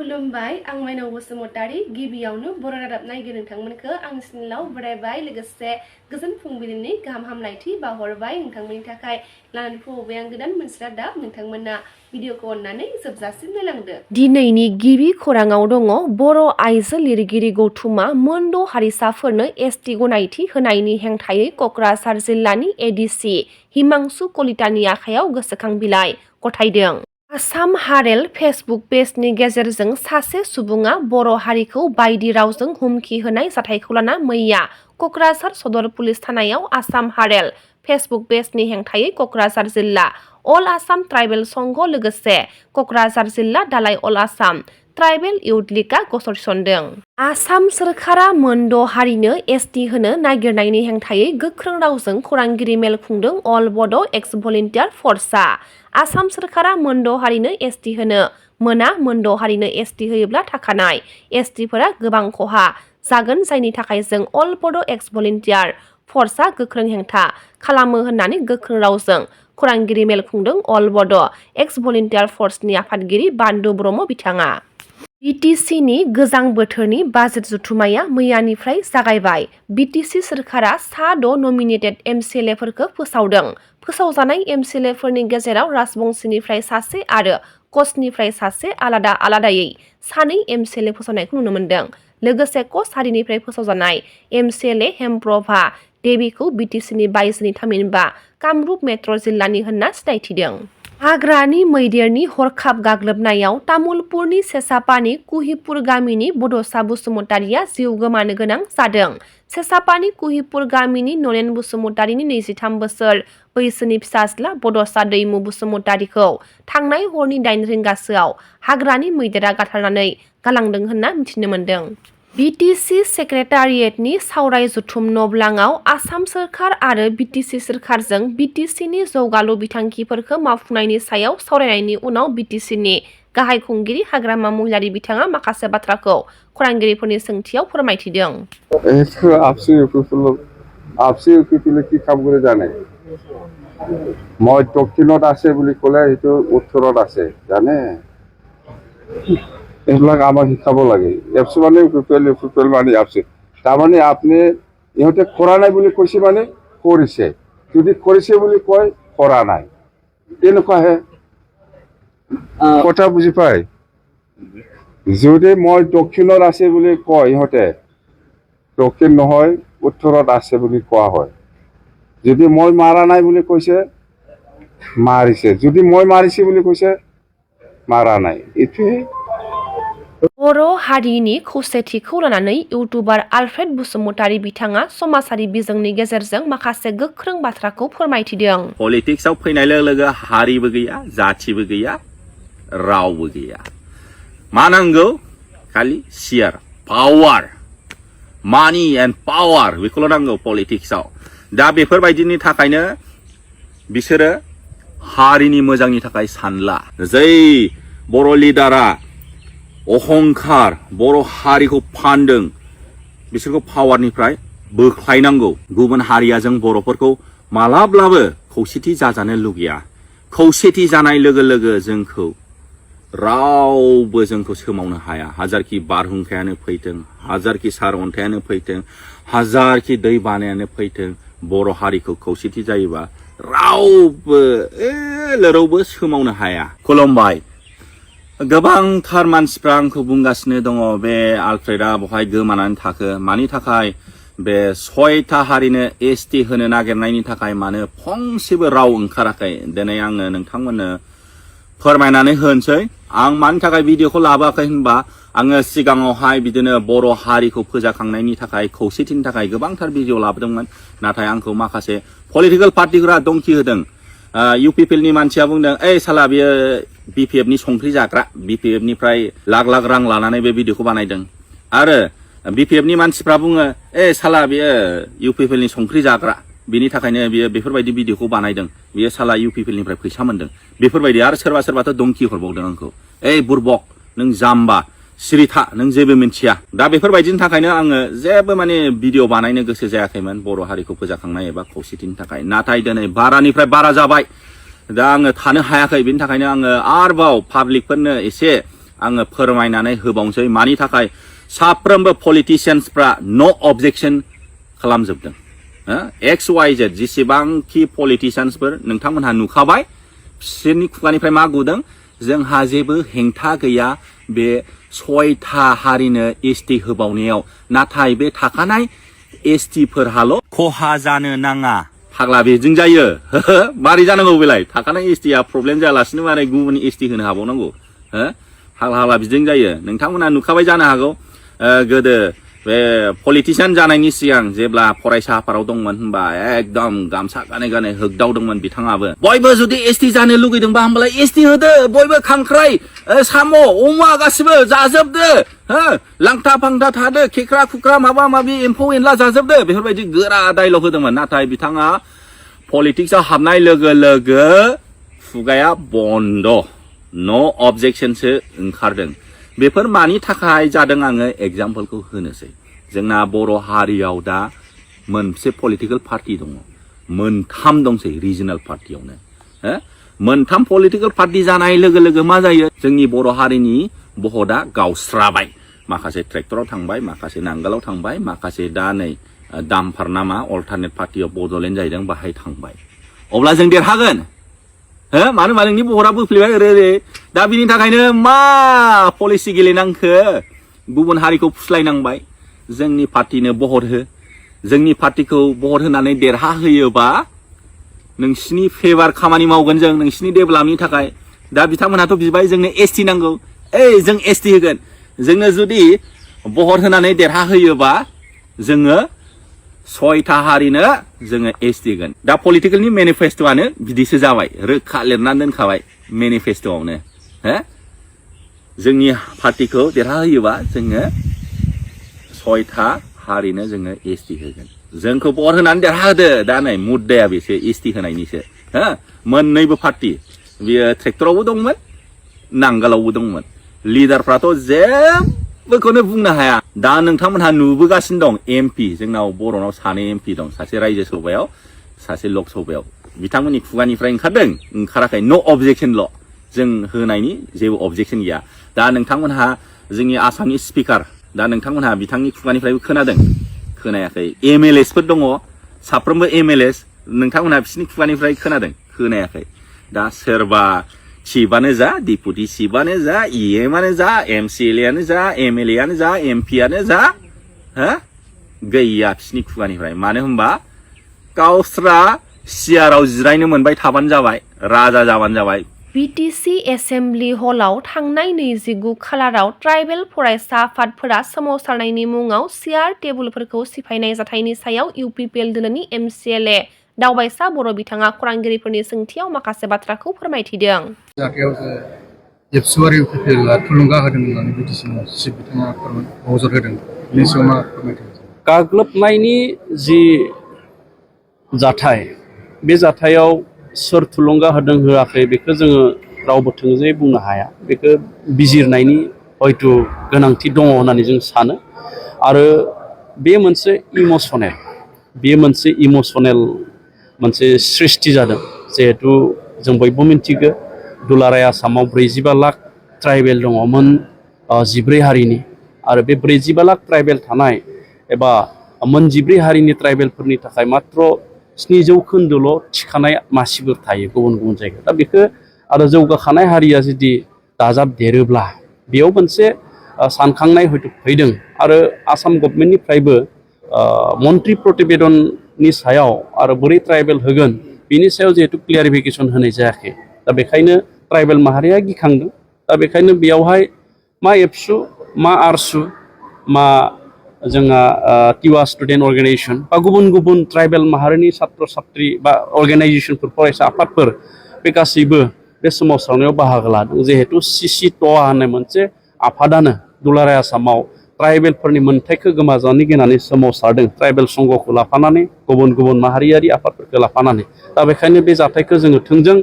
खुलुमबाय आं माइनाव बसुमतारी गिबियावनो बर' रादाब नायगिरि नोंथांमोनखौ आंनि चेनेलाव बरायबाय लोगोसे गोजोन फुंबिलिनि गाहाम हामलायथि बावहरबाय नोंथांमोननि थाखाय लानानै फैबाय आं गोदान मोनसे रादाब नोंथांमोना भिडिअखौ अननानै जोबजासिम नायलांदो। दिनैनि गिबि खौराङाव दङ बर' आइजो लिरगिरि गौथुमा मोनद' हारिसाफोरनो एसटि गनायथि होनायनि हेंथायै क'क्राझार जिल्लानि एडिसि हिमांशु कलितानि आखायाव गोसोखां बिलाइ गथायदों। आसाम हारेल फेसबुक पेजनि गेजेरजों सासे सुबुङा बर' हारिखौ बायदि रावजों हुमखि होनाय जाथायखौ लाना मैया क'क्राझार सदर पुलिस थानायाव आसाम हारेल फेसबुक पेजनि हेंथायै क'क्राझार जिल्ला अल आसाम ट्राइबेल संघ लोगोसे क'क्राझार जिल्ला दालाइ अल आसाम ट्राइबेल इउथ लीगआ गसर थिसनदों। आसाम सोरखारा मोनद' हारिनो एसटि होनो नागिरनायनि हेंथायै गोख्रों रावजों खौरांगिरि मेल खुंदों अल बड' एक्स भलन्टियार फर्सआ। आसाम सोरखारा मोनद' हारिनो एसटि होनो मोना मोनद' हारिनो एसटि होयोब्ला थाखानाय एसटिफोरा गोबां खहा जागोन जायनि थाखाय जों अल बड' एक्स भलन्टियार फर्सआ गोख्रों हेंथा खालामो होननानै गोख्रों रावजों खौरांगिरि मेल खुंदों अल बड' एक्स भलन्टियार फर्सनि आफादगिरि बान्दु ब्रह्म बिथाङा। बिटिसिनि गोजां बोथोरनि बाजेट जथुमाया मैयानिफ्राय जागायबाय। बिटिसि सोरखारा सा 6 नमिनेटेड एमसिएलएफोरखौ फोसावदों। फोसावजानाय एमसिएलएफोरनि गेजेराव राजबंशीनिफ्राय सासे आरो कचनिफ्राय सासे आलादा आलादायै सानै एमसिएलए फोसावनायखौ नुनो मोन्दों। लोगोसे कच हारिनिफ्राय फोसावजानाय एमसिएलए हेमप्रभा देवीखौ बिटिसिनि बायजोनि थामहिनबा कामरुप मेट्र' जिल्लानि होनना सिनायथिदों। हाग्रानि मैदेरनि हरखाब गाग्लोबनायाव तामुलपुरनि सेसापानि कुहिपुर गामिनि बड'सा बसुमतारिया जिउ गोमानो गोनां जादों। सेसापानि कुहिपुर गामिनि नरेन बसुमतारिनि 23 बोसोर बैसोनि फिसाज्ला बड'सा दैमु बसुमतारिखौ थांनाय हरनि 8 रिंगासोआव हाग्रानि मैदेरा गाथारनानै गालांदों होनना मिथिनो मोन्दों। बिटिसि सेक्रेटारियेटनि सावराय जथुम नब्लाङाव आसाम सोरखार आरो बिटिसि सोरखारजों बिटिसिनि जौगालु बिथांखिफोरखौ मावफुंनायनि सायाव सावरायनायनि उनाव बिटिसिनि गाहाय खुंगिरि हाग्रामा महिलारि बिथाङा माखासे बाथ्राखौ खौरांगिरिफोरनि सोंथियाव फोरमायथिदों। आपसे কি কাম করে জানে মই দক্ষিণত আছে বুলি ক'লে সেইটো উত্তৰত আছে জানে এইবিলাক আমাক শিকাব লাগে এপছ মানে ইউপিপিএল মানে আপছে তাৰমানে আপুনি ইহঁতে কৰা নাই বুলি কৈছে মানে কৰিছে যদি কৰিছে বুলি কয় কৰা নাই এনেকুৱাহে কথা বুজি পায় যদি মই দক্ষিণত আছে বুলি কয় ইহঁতে দক্ষিণ নহয় উত্তৰত আছে বুলি কোৱা হয় যদি মই মাৰা নাই বুলি কৈছে মাৰিছে যদি মই মাৰিছে বুলি কৈছে মাৰা নাই এটোৱে। बर' हारिनि खौसेथिखौ लानानै इउटुबार आलफ्रेड बसुमतारी बिथाङा समाजारि बिजोंनि गेजेरजों माखासे गोख्रों बाथ्राखौ फोरमायथिदों। पलिटिक्सआव फैनाय लोगो हारिबो गैया जाथिबो गैया रावबो गैया मा नांगौ खालि शेयार पावार मानि एन्ड पावार बेखौल' नांगौ पलिटिक्सआव दा बेफोरबायदिनि थाखायनो बिसोरो हारिनि मोजांनि थाखाय सानला जै बर' लिडारा अहंखार बर' हारिखौ फानदों बिसोरखौ पावारनिफ्राय बोख्लायनांगौ गुबुन हारिया जों बर'फोरखौ मालाब्लाबो खौसेथि जाजानो लुगैया खौसेथि जानाय लोगो लोगो जोंखौ रावबो जोंखौ सोमावनो हाया हाजारखि बारहुंखायानो फैथों हाजारखि सार अन्थायानो फैथों हाजारखि दै बानायानो फैथों बर' हारिखौ खौसेथि जायोबा रावबो लोरावबो सोमावनो हाया। खुलुमबाय गोबांथार मानसिफ्रा आंखौ बुंगासिनो दङ बे आलफ्रेडआ बहाय गोमानानै थाखो मानि थाखाय बे 6था हारिनो एसटि होनो नागिरनायनि थाखाय मानो फंसेबो राव ओंखाराखै दिनै आङो नोंथांमोननो फोरमायनानै होनोसै आं मानि थाखाय भिडिअखौ लाबोआखै होनबा आङो सिगाङावहाय बिदिनो बर' हारिखौ फोजाखांनायनि थाखाय खौसेथिनि थाखाय गोबांथार भिडिअ लाबोदोंमोन नाथाय आंखौ माखासे पलिटिकेल पार्टिफोरा दंखि होदों इउपिपिएलनि मानसिया बुंदों ओइ साला बियो बिपिएफनि संख्रि जाग्रा बिपिएफनिफ्राय लाख लाख रां लानानै बे भिडिअखौ बानायदों आरो बिपिएफनि मानसिफ्रा बुङो ए साला बियो इउपिपिएलनि संख्रि जाग्रा बिनि थाखायनो बियो बेफोरबायदि भिडिअखौ बानायदों बियो साला इउपिपिएलनिफ्राय फैसा मोनदों बेफोरबायदि आरो सोरबा सोरबाथ' दंखि हरबावदों आंखौ ओइ बुरबक नों जाम्बा सिरिथा नों जेबो मिन्थिया दा बेफोरबायदिनि थाखायनो आङो जेबो माने भिडिअ बानायनो गोसो जायाखैमोन बर' हारिखौ फोजाखांनाय एबा खौसेथिनि थाखाय नाथाय दिनै बारानिफ्राय बारा जाबाय दा आङो थानो हायाखै बिनि थाखायनो आङो आरोबाव पाब्लिकफोरनो एसे आङो फोरमायनानै होबावनोसै मानि थाखाय साफ्रोमबो पलिटिशियान्सफ्रा नो अबजेक्शन खालामजोबदों। एक्स वाइ जेड जेसेबांखि पलिटिशियान्सफोर नोंथांमोनहा नुखाबाय बिसोरनि खुगानिफ्राय मा गुदों जोंहा जेबो हेंथा गैया बे 6था हारिनो एसटि होबावनायाव, नाथाय बे थाखानाय एसटि फोरहाल' खहा जानो नाङा। फाग्ला बेजों जायो मारै जानांगौ बेलाय थाखानाय एसटिआ प्रब्लेम जायालासिनो मारै गुबुन एसटि होनो हाबावनांगौ फाग्ला बिजों जायो। नोंथांमोना नुखाबाय जानो हागौ गोदो बे पलिटिशियान जानायनि सिगां जेब्ला फरायसा आफादाव दंमोन होनबा एकदम गामसा गानै गानै होगदावदोंमोन बिथाङाबो। बयबो जुदि एसटि जानो लुगैदोंबा होमबालाय एसटि होदो, बयबो खांख्राइ साम' अमा गासिबो जाजोबदो, लांथा फांथा थादो, खेख्रा खुख्रा माबा माबि एम्फौ एनला जाजोबदो, बेफोरबायदि गोरा डायलग होदोंमोन। नाथाय बिथाङा पलिटिक्सआव हाबनाय लोगो लोगो खुगाया बन्द, नो अबजेक्शनसो ओंखारदों। बेफोर मानि थाखाय जादों आङो एग्जाम्पलखौ होनोसै। जोंना बर' हारियाव दा मोनसे पलिटिकेल पार्टि दङ, मोनथाम दंसै रिजनेल पार्टियावनो। मोनथाम पलिटिकेल पार्टि जानाय लोगो लोगो मा जायो जोंनि बर' हारिनि भटआ गावस्राबाय। माखासे ट्रेक्टराव थांबाय, माखासे नांगोलाव थांबाय, माखासे दा नै दामफार नामा अल्टारनेट पार्टियाव बड'लेण्ड जाहैदों बाहाय थांबाय। अब्ला जों देरहागोन मानो होनबा नोंनि भटआ बोफ्लेबाय ओरै दा बिनि थाखायनो मा पलिसि गेलेनांखो गुबुन हारिखौ फुस्लायनांबाय। जोंनि पार्टिनो भट हो, जोंनि पार्टिखौ भट होनानै देरहा होयोबा नोंसिनि फेभार खामानि मावगोन जों नोंसिनि डेभेलपनि थाखाय। दा बिथांमोनहाथ' बिबाय जोंनो एसटि नांगौ, जों एसटि होगोन। जोंनो जुदि भट होनानै देरहा होयोबा जोङो 6था हारिनो जोङो एसटि होगोन। दा पलिटिकेलनि मेनिफेस्ट'आनो बिदिसो जाबाय, रोखा लिरनानै दोनखाबाय मेनिफेस्ट'आवनो। जोंनि पार्टिखौ देरहा होयोबा जोङो 6था हारिनो जोङो एसटि होगोन। जोंखौ भट होनानै देरहा होदो। दा नै मुद्दाया बेसो एसटि होनायनिसो। मोननैबो पार्टि, बियो ट्रेक्टरावबो दंमोन, नांगालावबो दंमोन। लिडारफ्राथ' जेबोखौनो बुंनो हाया। दा नोंथांमोनहा नुबोगासिनो दं एमपि, जोंनाव बर'नाव 2 एमपि दं, सासे रायजो सभायाव, सासे लक सभायाव। बिथांमोननि खुगानिफ्राय ओंखारदों, ओंखाराखै, नो अबजेक्शनल', जों होनायनि जेबो अबजेक्शन गैया। दा नोंथांमोनहा जोंनि आसामनि स्पिकार, दा नोंथांमोनहा बिथांनि खुगानिफ्रायबो खोनादों, खोनायाखै। एमएलएसफोर दङ, साफ्रोमबो एमएलएस, नोंथांमोनहा बिसोरनि खुगानिफ्राय खोनादों, खोनायाखै। दा सोरबा चिफआनो जा, डिपुटि चिफआनो जा, इएमआनो जा, एमसिएलएआनो जा, एमएलएआनो जा, एमपिआनो जा, गैया बिसोरनि खुगानिफ्राय। मानो होनबा गावस्रा सियाराव जिरायनो मोनबाय थाबानो जाबाय, राजा जाबानो जाबाय। बिटिसि एसेम्बलि हलाव थांनाय 29 खालाराव ट्राइबेल फरायसा आफादफोरा सोमावसारनायनि मुङाव सियार टेबुलफोरखौ सिफायनाय जाथायनि सायाव इउपिपिएल दोलोनि एमसिएलए दावबायसा बर' बिथाङा खौरांगिरिफोरनि सोंथियाव माखासे बाथ्राखौ फोरमायथिदों। जाथायाव एबसुआरि इउपिपिएलआ थुलुंगा होदों होननानै बिटिसिनि चिफ बिथाङा अजद होदों, बेनि सायाव मा फोरमायदों? गाग्लोबनायनि जि जाथाय, बे जाथायाव सोर थुलुंगा होदों होआखै बेखौ जोङो रावबो थोंजोङै बुंनो हाया। बेखौ बिजिरनायनि हयथ' गोनांथि दङ होननानै जों सानो। आरो बे मोनसे इमसनेल मोनसे सृष्टि जादों। जिहेथु जों बयबो मिन्थिगौ दुलाराय आसामाव 45 लाख ट्राइबेल दङ, मोन 14 हारिनि। आरो बे 45 लाख ट्राइबेल थानाय एबा मोन 14 हारिनि ट्राइबेलफोरनि थाखाय मात्र 7% थिखानाय मासिफोर थायो गुबुन गुबुन जायगायाव। दा बेखौ आरो जौगाखानाय हारिया जुदि दाजाबदेरोब्ला बेयाव मोनसे सानखांनाय हयथ' फैदों। आरो आसाम गभर्नमेन्टनिफ्रायबो मन्त्रि प्रतिवेदननि सायाव आरो बोरै ट्राइबेल होगोन बिनि सायाव जिहेतु क्लियारिफिकेसन होनाय जायाखै। दा बेखायनो ट्राइबेल माहारिया गिखांदों। दा बेखायनो बेयावहाय मा एबसु, मा आरसु, मा जोंहा टिवा स्टुडेन्ट अर्गेनाइजेसन बा गुबुन गुबुन ट्राइबेल माहारिनि छात्र छात्री बा अर्गेनाइजेसनफोर, फरायसा आफादफोर, बे गासैबो बे सोमावसारनायाव बाहागो लादों। जिहेतु सिसि ट'आ होननाय मोनसे आफादानो दुलाराय आसामाव ट्राइबेलफोरनि मोन्थाइखौ गोमाजानो गिनानै सोमावसारदों, ट्राइबेल संघखौ लाफानानै, गुबुन गुबुन माहारियारि आफादफोरखौ लाफानानै। दा बेखायनो बे जाथायखौ जोङो थोंजों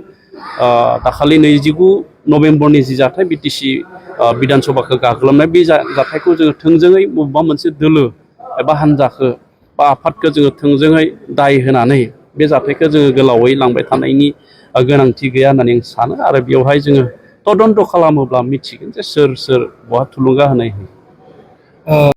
दाखालि 29 नभेम्बरनि जि जाथाय बिटिसि बिधान सभाखौ गाग्लोबनाय, बे जाथायखौ जोङो थोंजोङै बबेबा मोनसे दोलो एबा हान्जाखौ बा आफादखौ जोङो थोंजोङै दाय होनानै बे जाथायखौ जोङो गोलावै लांबाय थानायनि गोनांथि गैया होननानै आं सानो। आरो बेवहाय जोङो तदन्त खालामोब्ला मिथिगोन जे सोर सोर बहा थुलुंगा होनाय होयो